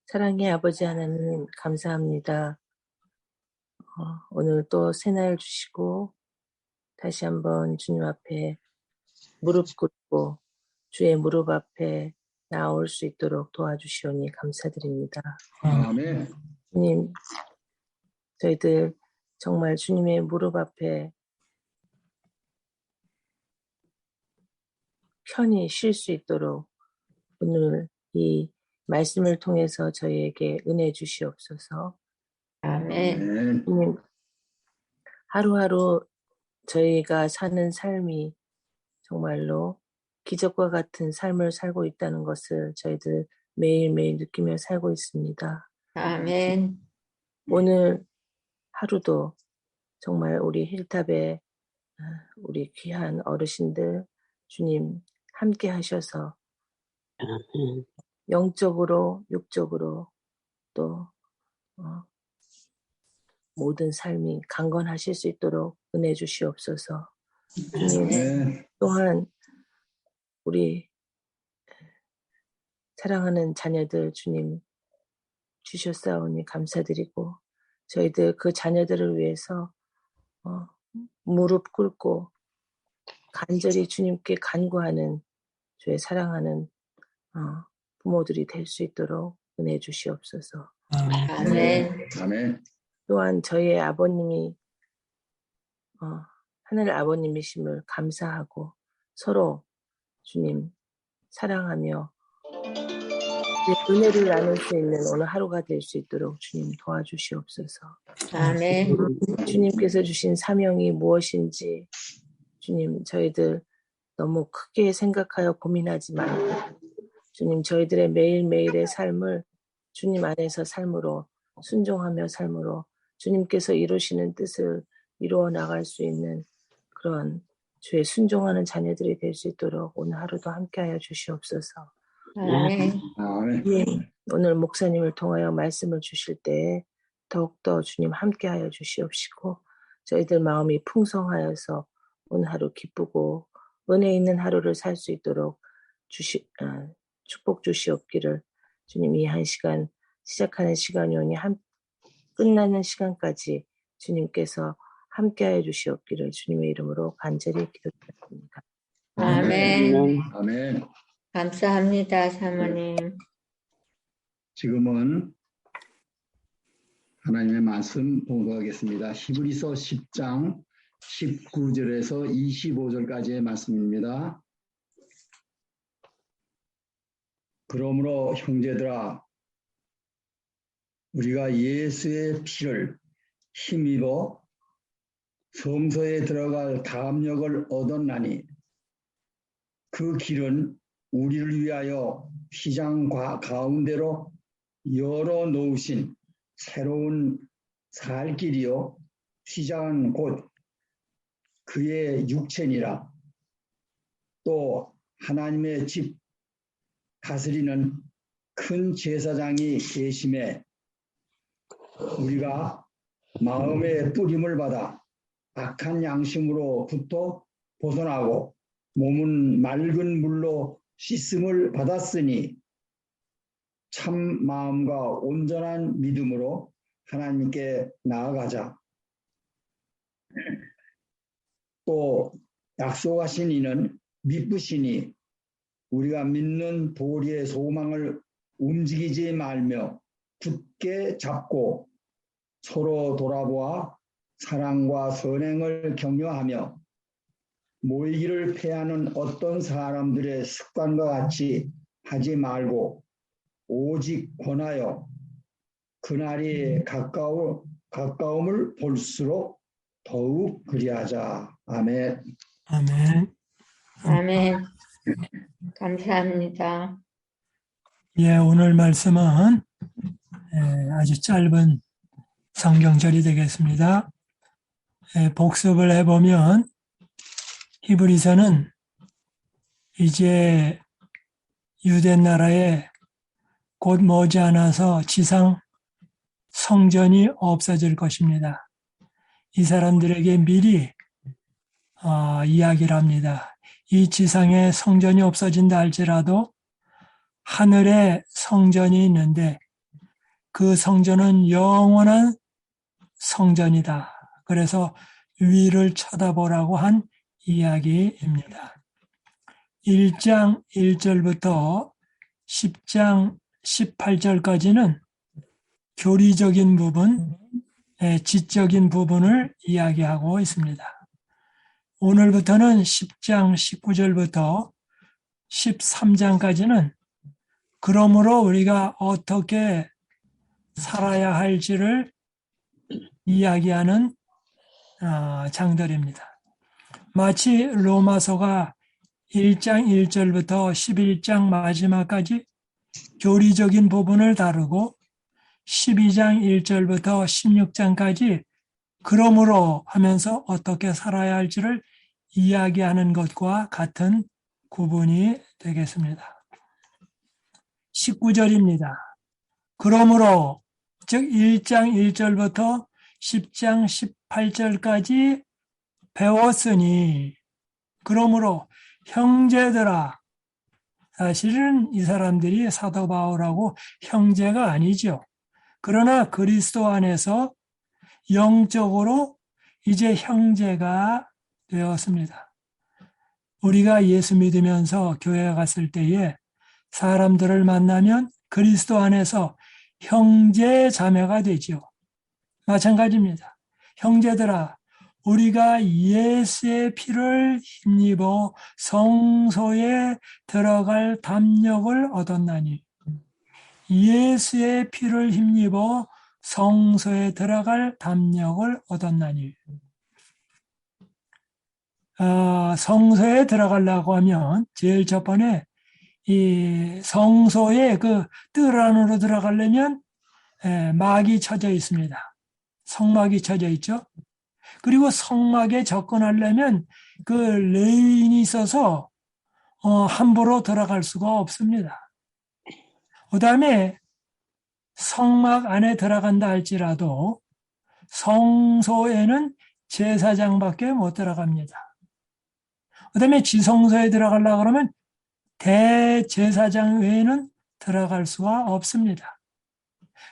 사랑의 아버지 하나님 감사합니다. 오늘 또 새날 주시고 다시 한번 주님 앞에 무릎 꿇고 주의 무릎 앞에 나올 수 있도록 도와주시오니 감사드립니다. 아멘. 주님, 저희들 정말 주님의 무릎 앞에 편히 쉴 수 있도록 오늘 이 말씀을 통해서 저희에게 은혜 주시옵소서. 아멘. 주님, 하루하루 저희가 사는 삶이 정말로 기적과 같은 삶을 살고 있다는 것을 저희들 매일매일 느끼며 살고 있습니다. 아멘. 오늘 하루도 정말 우리 힐탑의 우리 귀한 어르신들 주님 함께 하셔서 영적으로 육적으로 또 모든 삶이 강건하실 수 있도록 은혜 주시옵소서. 주님 또한 우리 사랑하는 자녀들 주님 주셨사오니 감사드리고 저희들 그 자녀들을 위해서 무릎 꿇고 간절히 주님께 간구하는 주의 사랑하는 부모들이 될 수 있도록 은혜 주시옵소서. 아멘. 아멘. 또한 저희의 아버님이 하늘 아버님이심을 감사하고 서로 주님 사랑하며 은혜를 나눌 수 있는 오늘 하루가 될 수 있도록 주님 도와주시옵소서. 아멘. 주님께서 주신 사명이 무엇인지 주님 저희들 너무 크게 생각하여 고민하지 말고 주님 저희들의 매일매일의 삶을 주님 안에서 삶으로 순종하며 삶으로 주님께서 이루시는 뜻을 이루어 나갈 수 있는 그런 주의 순종하는 자녀들이 될 수 있도록 오늘 하루도 함께하여 주시옵소서. 아멘. 오늘 목사님을 통하여 말씀을 주실 때에 더욱더 주님 함께하여 주시옵시고 저희들 마음이 풍성하여서 오늘 하루 기쁘고 은혜 있는 하루를 살 수 있도록 축복 주시옵기를 주님 이 한 시간 시작하는 시간이 오니 끝나는 시간까지 주님께서 함께하여 주시옵기를 주님의 이름으로 간절히 기도드립니다. 아멘. 아멘. 감사합니다, 사모님. 지금은 하나님의 말씀 봉독하겠습니다. 히브리서 10장 19절에서 25절까지의 말씀입니다. 그러므로 형제들아 우리가 예수의 피를 힘입어 성소에 들어갈 담력을 얻었나니 그 길은 우리를 위하여 휘장 가운데로 열어놓으신 새로운 살 길이요 휘장은 곧 그의 육체니라. 또 하나님의 집 다스리는 큰 제사장이 계심에 우리가 마음의 뿌림을 받아 악한 양심으로부터 벗어나고 몸은 맑은 물로 씻음을 받았으니 참 마음과 온전한 믿음으로 하나님께 나아가자. 또 약속하신 이는 미쁘시니 우리가 믿는 도리의 소망을 움직이지 말며 굳게 잡고 서로 돌아보아 사랑과 선행을 격려하며 모이기를 패하는 어떤 사람들의 습관과 같이 하지 말고 오직 권하여 그날이 가까움을 볼수록 더욱 그리하자. 아멘. 아멘. 아멘. 감사합니다. 예, 오늘 말씀은 아주 짧은 성경절이 되겠습니다. 복습을 해보면 히브리서는 이제 유대 나라에 곧 머지않아서 지상 성전이 없어질 것입니다. 이 사람들에게 미리 이야기를 합니다. 이 지상에 성전이 없어진다 할지라도 하늘에 성전이 있는데 그 성전은 영원한 성전이다. 그래서 위를 쳐다보라고 한 이야기입니다. 1장 1절부터 10장 18절까지는 교리적인 부분, 지적인 부분을 이야기하고 있습니다. 오늘부터는 10장 19절부터 13장까지는 그러므로 우리가 어떻게 살아야 할지를 이야기하는 장들입니다. 마치 로마서가 1장 1절부터 11장 마지막까지 교리적인 부분을 다루고 12장 1절부터 16장까지 그러므로 하면서 어떻게 살아야 할지를 이야기하는 것과 같은 구분이 되겠습니다. 19절입니다. 그러므로 즉 1장 1절부터 10장 18절까지 배웠으니 그러므로 형제들아, 사실은 이 사람들이 사도 바울하고 형제가 아니죠. 그러나 그리스도 안에서 영적으로 이제 형제가 되었습니다. 우리가 예수 믿으면서 교회에 갔을 때에 사람들을 만나면 그리스도 안에서 형제 자매가 되죠. 마찬가지입니다. 형제들아, 우리가 예수의 피를 힘입어 성소에 들어갈 담력을 얻었나니 예수의 피를 힘입어 성소에 들어갈 담력을 얻었나니 성소에 들어가려고 하면 제일 첫 번에 이 성소에 그 뜰 안으로 들어가려면 막이 쳐져 있습니다. 성막이 쳐져 있죠. 그리고 성막에 접근하려면 그 레인이 있어서 함부로 들어갈 수가 없습니다. 그 다음에 성막 안에 들어간다 할지라도 성소에는 제사장밖에 못 들어갑니다. 그 다음에 지성소에 들어가려고 그러면 대제사장 외에는 들어갈 수가 없습니다.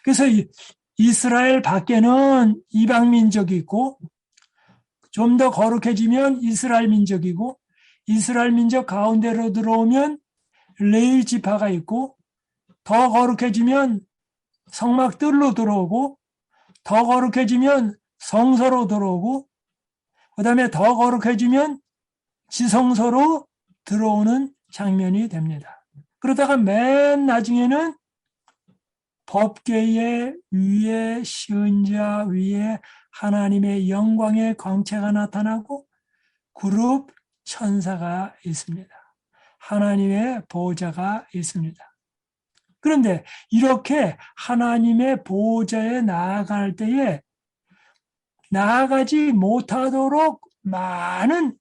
그래서 이스라엘 밖에는 이방 민족이 있고 좀 더 거룩해지면 이스라엘 민족이고 이스라엘 민족 가운데로 들어오면 레위 지파가 있고 더 거룩해지면 성막 뜰로 들어오고 더 거룩해지면 성소로 들어오고 그 다음에 더 거룩해지면 지성소로 들어오는 장면이 됩니다. 그러다가 맨 나중에는 법궤의 위에 시은자 위에 하나님의 영광의 광채가 나타나고 그룹 천사가 있습니다. 하나님의 보호자가 있습니다. 그런데 이렇게 하나님의 보호자에 나아갈 때에 나아가지 못하도록 많은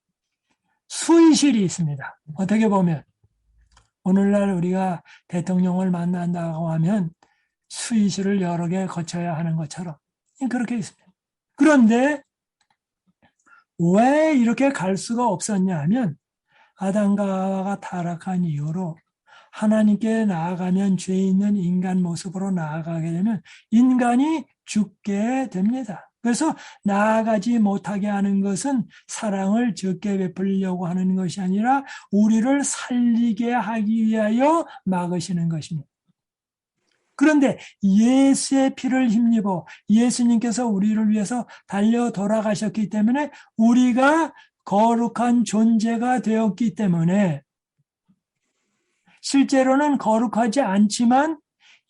수의실이 있습니다. 어떻게 보면 오늘날 우리가 대통령을 만난다고 하면 수의실을 여러 개 거쳐야 하는 것처럼 그렇게 있습니다. 그런데 왜 이렇게 갈 수가 없었냐 하면 아담과 하와가 타락한 이후로 하나님께 나아가면 죄 있는 인간 모습으로 나아가게 되면 인간이 죽게 됩니다. 그래서 나아가지 못하게 하는 것은 사랑을 적게 베풀려고 하는 것이 아니라 우리를 살리게 하기 위하여 막으시는 것입니다. 그런데 예수의 피를 힘입어 예수님께서 우리를 위해서 달려 돌아가셨기 때문에 우리가 거룩한 존재가 되었기 때문에 실제로는 거룩하지 않지만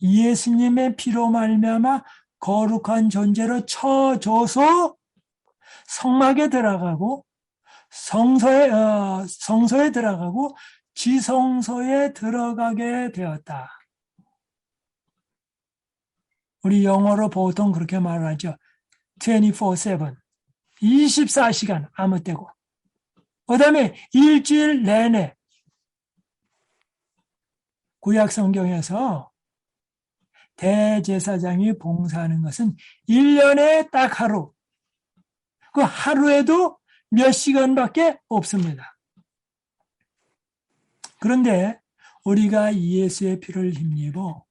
예수님의 피로 말미암아 거룩한 존재로 쳐줘서 성막에 들어가고 성소에 들어가고 지성소에 들어가게 되었다. 우리 영어로 보통 그렇게 말하죠. 24/7, 24시간 아무 때고. 그 다음에 일주일 내내 구약 성경에서 대제사장이 봉사하는 것은 1년에 딱 하루, 그 하루에도 몇 시간밖에 없습니다. 그런데 우리가 예수의 피를 힘입어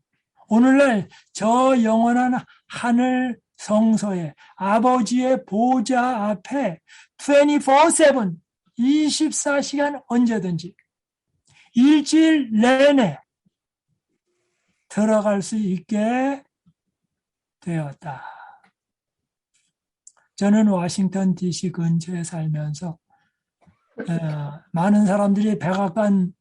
오늘날 저 영원한 하늘 성소에 아버지의 보좌 앞에 24/7 24시간 언제든지 일주일 내내 들어갈 수 있게 되었다. 저는 워싱턴 DC 근처에 살면서 많은 사람들이 백악관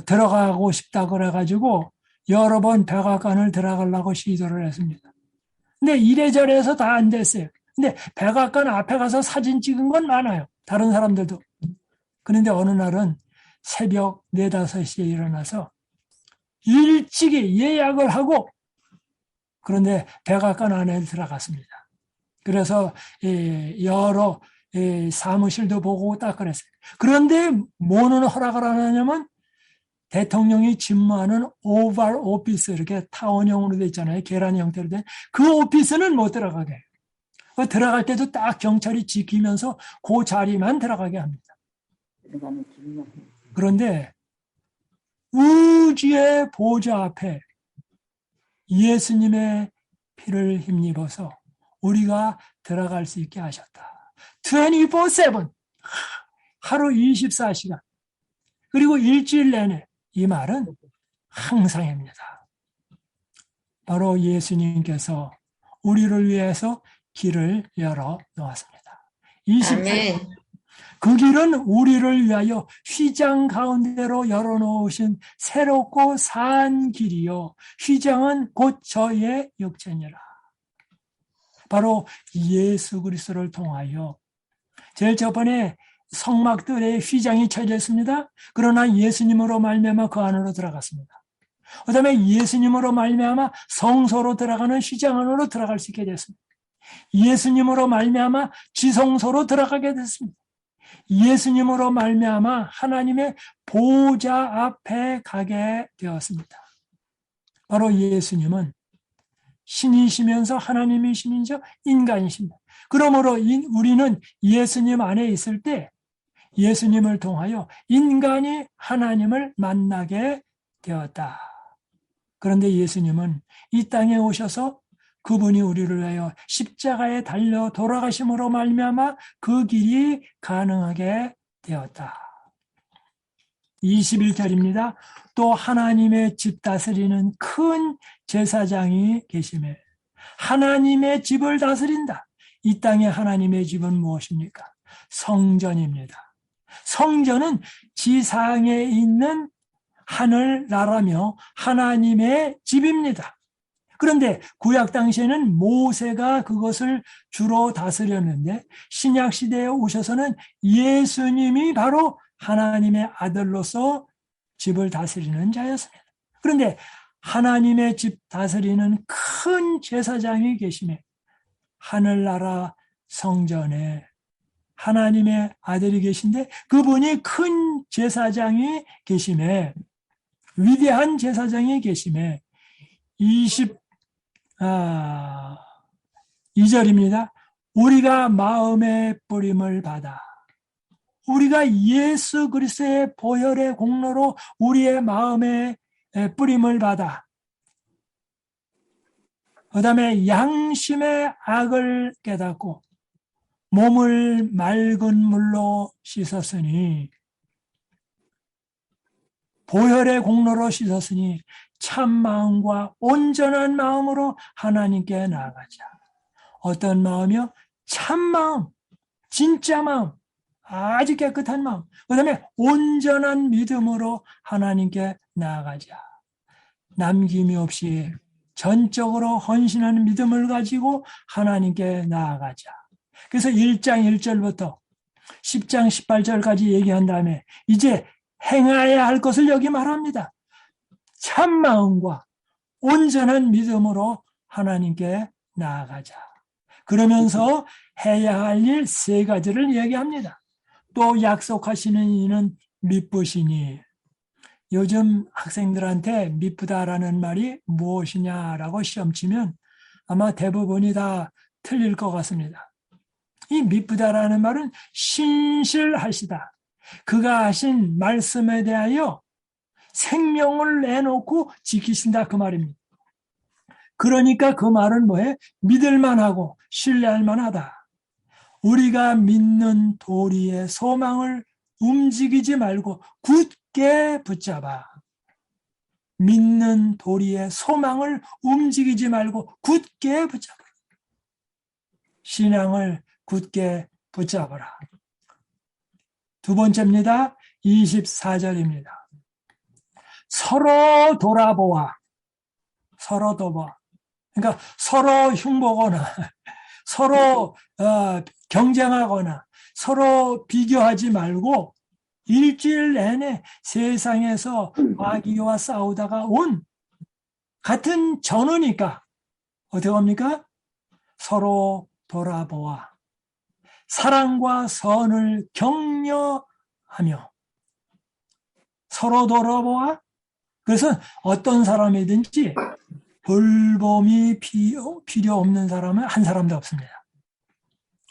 들어가고 싶다 그래가지고 여러 번 백악관을 들어가려고 시도를 했습니다. 근데 이래저래 해서 다 안 됐어요. 근데 백악관 앞에 가서 사진 찍은 건 많아요. 다른 사람들도. 그런데 어느 날은 새벽 4, 5시에 일어나서 일찍이 예약을 하고 그런데 백악관 안에 들어갔습니다. 그래서 여러 사무실도 보고 딱 그랬어요. 그런데 뭐는 허락을 안 하냐면 대통령이 집무하는 오발 오피스 이렇게 타원형으로 돼 있잖아요. 계란 형태로 된 그 오피스는 못 들어가게 해요. 들어갈 때도 딱 경찰이 지키면서 그 자리만 들어가게 합니다. 그런데 우주의 보좌 앞에 예수님의 피를 힘입어서 우리가 들어갈 수 있게 하셨다. 24/7 하루 24시간 그리고 일주일 내내 이 말은 항상입니다. 바로 예수님께서 우리를 위해서 길을 열어 놓았습니다. 28절 그 길은 우리를 위하여 휘장 가운데로 열어놓으신 새롭고 산 길이요 휘장은 곧 저의 육체니라. 바로 예수 그리스도를 통하여 제일 저번에 성막들의 휘장이 쳐져 있습니다. 그러나 예수님으로 말미암아 그 안으로 들어갔습니다. 그 다음에 예수님으로 말미암아 성소로 들어가는 휘장 안으로 들어갈 수 있게 됐습니다. 예수님으로 말미암아 지성소로 들어가게 됐습니다. 예수님으로 말미암아 하나님의 보좌 앞에 가게 되었습니다. 바로 예수님은 신이시면서 하나님이시면서 인간이십니다. 그러므로 우리는 예수님 안에 있을 때 예수님을 통하여 인간이 하나님을 만나게 되었다. 그런데 예수님은 이 땅에 오셔서 그분이 우리를 위하여 십자가에 달려 돌아가심으로 말미암아 그 길이 가능하게 되었다. 21절입니다. 또 하나님의 집 다스리는 큰 제사장이 계시매 하나님의 집을 다스린다. 이 땅에 하나님의 집은 무엇입니까? 성전입니다. 성전은 지상에 있는 하늘나라며 하나님의 집입니다. 그런데 구약 당시에는 모세가 그것을 주로 다스렸는데 신약 시대에 오셔서는 예수님이 바로 하나님의 아들로서 집을 다스리는 자였습니다. 그런데 하나님의 집 다스리는 큰 제사장이 계시매 하늘나라 성전에 하나님의 아들이 계신데 그분이 큰 제사장이 계시매 위대한 제사장이 계시매 22절입니다. 우리가 마음의 뿌림을 받아 우리가 예수 그리스도의 보혈의 공로로 우리의 마음의 뿌림을 받아 그 다음에 양심의 악을 깨닫고 몸을 맑은 물로 씻었으니 보혈의 공로로 씻었으니 참 마음과 온전한 마음으로 하나님께 나아가자. 어떤 마음이요? 참 마음, 진짜 마음, 아주 깨끗한 마음. 그 다음에 온전한 믿음으로 하나님께 나아가자. 남김이 없이 전적으로 헌신하는 믿음을 가지고 하나님께 나아가자. 그래서 1장 1절부터 10장 18절까지 얘기한 다음에 이제 행해야 할 것을 여기 말합니다. 참 마음과 온전한 믿음으로 하나님께 나아가자. 그러면서 해야 할 일 3가지를 얘기합니다. 또 약속하시는 이는 미쁘시니 요즘 학생들한테 미쁘다라는 말이 무엇이냐라고 시험 치면 아마 대부분이 다 틀릴 것 같습니다. 이 미쁘다라는 말은 신실하시다. 그가 하신 말씀에 대하여 생명을 내놓고 지키신다 그 말입니다. 그러니까 그 말은 뭐예요? 믿을만하고 신뢰할 만하다. 우리가 믿는 도리의 소망을 움직이지 말고 굳게 붙잡아. 믿는 도리의 소망을 움직이지 말고 굳게 붙잡아. 신앙을 굳게 붙잡아라. 두 번째입니다. 24절입니다. 서로 돌아보아. 서로 돌아보아. 그러니까 서로 흉보거나 서로 경쟁하거나 서로 비교하지 말고 일주일 내내 세상에서 마귀와 싸우다가 온 같은 전우니까 어떻게 합니까? 서로 돌아보아 사랑과 선을 격려하며 서로 돌아보아. 그래서 어떤 사람이든지 돌봄이 필요 없는 사람은 한 사람도 없습니다.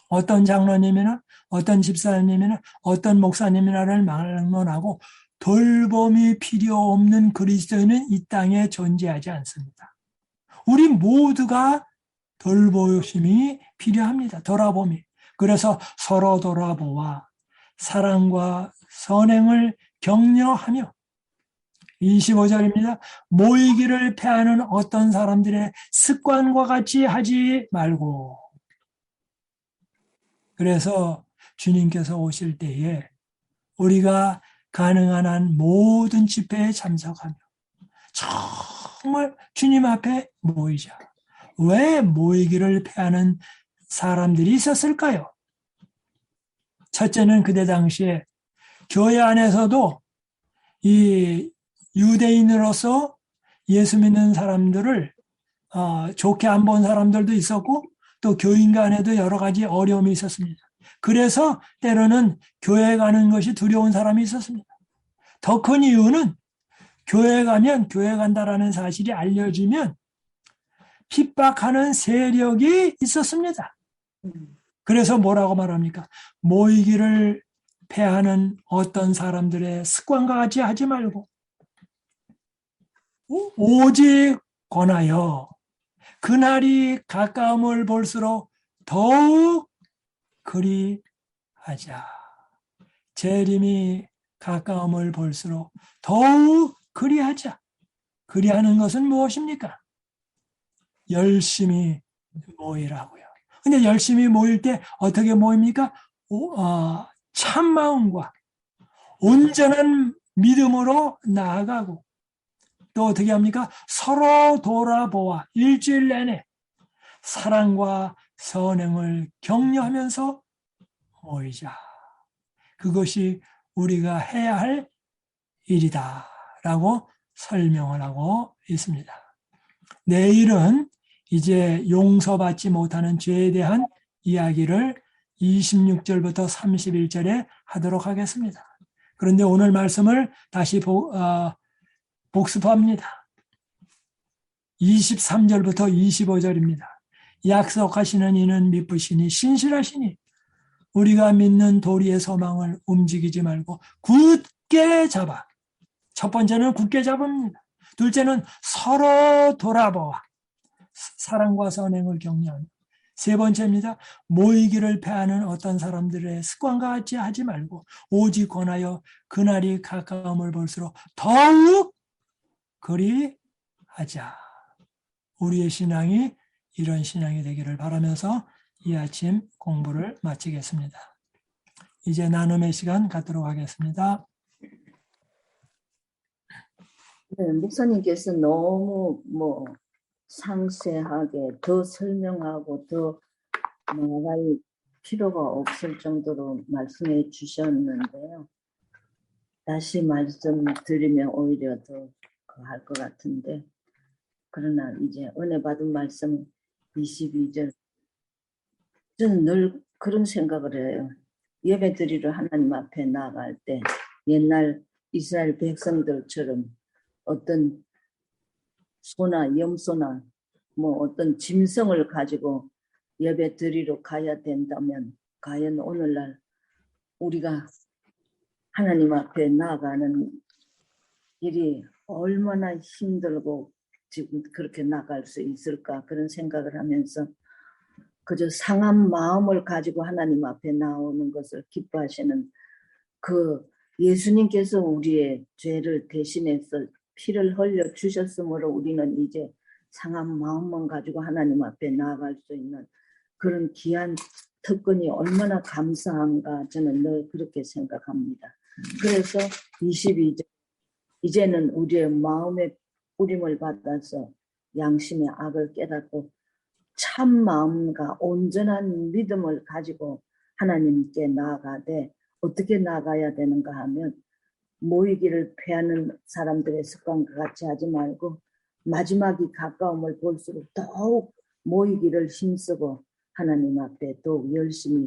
어떤 장로님이나 어떤 집사님이나 어떤 목사님이나를 막론하고 돌봄이 필요 없는 그리스도인은 이 땅에 존재하지 않습니다. 우리 모두가 돌보심이 필요합니다. 돌아봄이. 그래서 서로 돌아보아 사랑과 선행을 격려하며 25절입니다. 모이기를 패하는 어떤 사람들의 습관과 같이 하지 말고. 그래서 주님께서 오실 때에 우리가 가능한 한 모든 집회에 참석하며 정말 주님 앞에 모이자. 왜 모이기를 패하는 사람들이 있었을까요? 첫째는 그때 당시에 교회 안에서도 이 유대인으로서 예수 믿는 사람들을 좋게 안 본 사람들도 있었고 또 교인 간에도 여러 가지 어려움이 있었습니다. 그래서 때로는 교회 가는 것이 두려운 사람이 있었습니다. 더 큰 이유는 교회 가면 교회 간다라는 사실이 알려지면 핍박하는 세력이 있었습니다. 그래서 뭐라고 말합니까? 모이기를 패하는 어떤 사람들의 습관과 같이 하지 말고 오직 권하여 그날이 가까움을 볼수록 더욱 그리하자. 재림이 가까움을 볼수록 더욱 그리하자. 그리하는 것은 무엇입니까? 열심히 모이라고요. 근데 열심히 모일 때 어떻게 모입니까? 참 마음과 온전한 믿음으로 나아가고 또 어떻게 합니까? 서로 돌아보아 일주일 내내 사랑과 선행을 격려하면서 모이자. 그것이 우리가 해야 할 일이다라고 설명을 하고 있습니다. 내일은 이제 용서받지 못하는 죄에 대한 이야기를 26절부터 31절에 하도록 하겠습니다. 그런데 오늘 말씀을 다시 복습합니다. 23절부터 25절입니다. 약속하시는 이는 미쁘시니 신실하시니 우리가 믿는 도리의 소망을 움직이지 말고 굳게 잡아. 첫 번째는 굳게 잡습니다. 둘째는 서로 돌아보아 사랑과 선행을 격려하며 세 번째입니다. 모이기를 패하는 어떤 사람들의 습관과 같이 하지 말고 오직 권하여 그날이 가까움을 볼수록 더욱 그리하자. 우리의 신앙이 이런 신앙이 되기를 바라면서 이 아침 공부를 마치겠습니다. 이제 나눔의 시간 갖도록 하겠습니다. 네, 목사님께서 너무 상세하게 더 설명하고 더 말할 필요가 없을 정도로 말씀해 주셨는데요. 다시 말씀 드리면 오히려 더 할 것 같은데 그러나 이제 은혜 받은 말씀 22절 저는 늘 그런 생각을 해요. 예배 드리러 하나님 앞에 나아갈 때 옛날 이스라엘 백성들처럼 어떤 소나 염소나 어떤 짐승을 가지고 예배 드리러 가야 된다면 과연 오늘날 우리가 하나님 앞에 나아가는 일이 얼마나 힘들고 지금 그렇게 나갈 수 있을까 그런 생각을 하면서 그저 상한 마음을 가지고 하나님 앞에 나오는 것을 기뻐하시는 그 예수님께서 우리의 죄를 대신해서 피를 흘려 주셨으므로 우리는 이제 상한 마음만 가지고 하나님 앞에 나아갈 수 있는 그런 귀한 특권이 얼마나 감사한가 저는 늘 그렇게 생각합니다. 그래서 22절 이제는 우리의 마음의 뿌림을 받아서 양심의 악을 깨닫고 참 마음과 온전한 믿음을 가지고 하나님께 나아가되 어떻게 나아가야 되는가 하면 모이기를 패하는 사람들의 습관과 같이 하지 말고 마지막이 가까움을 볼수록 더욱 모이기를 힘쓰고 하나님 앞에 더욱 열심히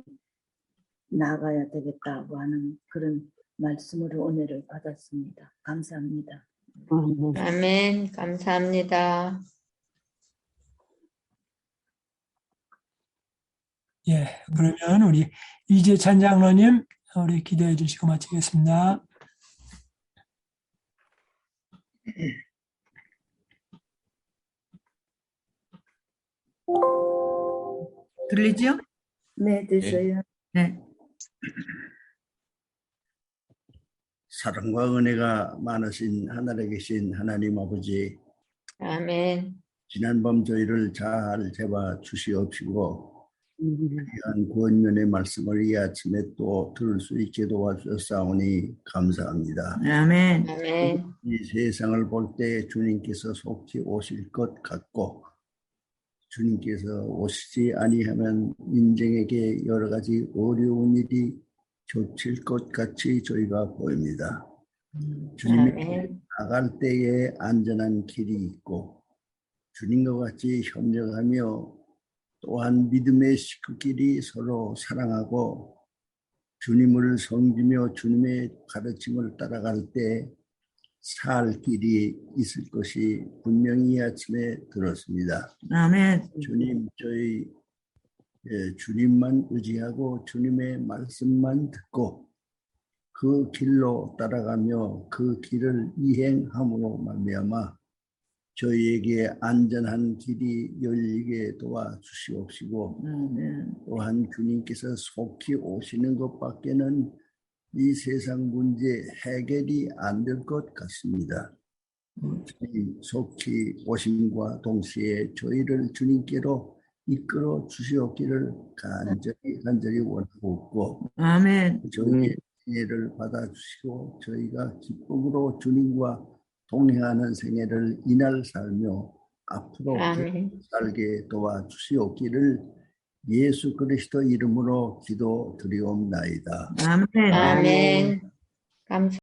나아가야 되겠다고 하는 그런 말씀으로 은혜를 받았습니다. 감사합니다. 아멘. 감사합니다. 예, 그러면 우리 이재찬 장로님 우리 기도해 주시고 마치겠습니다. 들리죠? 네, 됐어요. 네. 사랑과 은혜가 많으신 하늘에 계신 하나님 아버지, 아멘. 지난밤 저희를 잘 잡아 주시옵시고 귀한 구원면의 말씀을 이 아침에 또 들을 수 있게 도와주셨사오니 감사합니다. 아멘. 아멘. 이 세상을 볼 때 주님께서 속히 오실 것 같고 주님께서 오시지 아니하면 인생에게 여러 가지 어려운 일이 겹칠 것 같이 저희가 보입니다. 주님에게 나갈 때에 안전한 길이 있고 주님과 같이 협력하며 또한 믿음의 식구끼리 서로 사랑하고 주님을 섬기며 주님의 가르침을 따라갈 때 살 길이 있을 것이 분명히 아침에 들었습니다. 아멘. 주님, 저희 주님만 의지하고 주님의 말씀만 듣고 그 길로 따라가며 그 길을 이행함으로 말미암아 저희에게 안전한 길이 열리게 도와주시옵시고 또한 주님께서 속히 오시는 것밖에는 이 세상 문제 해결이 안 될 것 같습니다. 주님 속히 오심과 동시에 저희를 주님께로 이끌어 주시옵기를 간절히 원하고 있고 아멘. 저희의 은혜를 받아주시고 저희가 기쁨으로 주님과 동행하는 생애를 이날 살며 앞으로 아멘. 살게 도와주시옵기를 예수 그리스도 이름으로 기도드리옵나이다. 아멘. 아멘. 감사